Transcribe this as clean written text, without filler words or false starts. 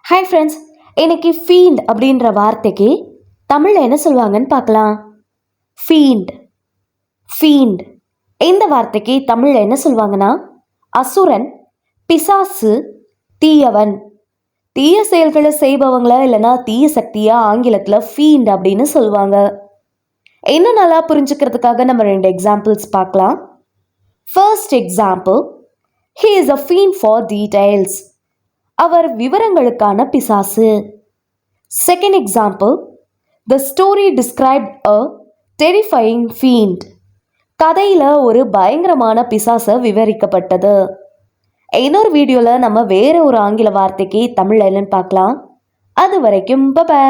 Hi friends, இன்னைக்கு fiend அப்படின்ற வார்த்தைக்கு தமிழில் என்ன சொல்லுவாங்கன்னு பார்க்கலாம். ஃபீண்ட் ஃபீண்ட் இந்த வார்த்தைக்கு தமிழில் என்ன சொல்லுவாங்கன்னா அசுரன், பிசாசு, தீயவன். தீய செயல்களை செய்பவங்களா இல்லைன்னா தீய சக்தியா ஆங்கிலத்தில் ஃபீண்ட் அப்படின்னு சொல்லுவாங்க. இன்னும் நல்லா புரிஞ்சுக்கிறதுக்காக நம்ம 2 எக்ஸாம்பிள்ஸ் பார்க்கலாம். First example, he is a fiend for details. அவர் விவரங்களுக்கான பிசாசு. Second example, the story described a terrifying fiend. கதையில் ஒரு பயங்கரமான பிசாசை விவரிக்கப்பட்டது. இன்னொரு வீடியோவில் நம்ம வேற ஒரு ஆங்கில வார்த்தைக்கு தமிழ் என்னன்னு பார்க்கலாம். அது வரைக்கும் பை.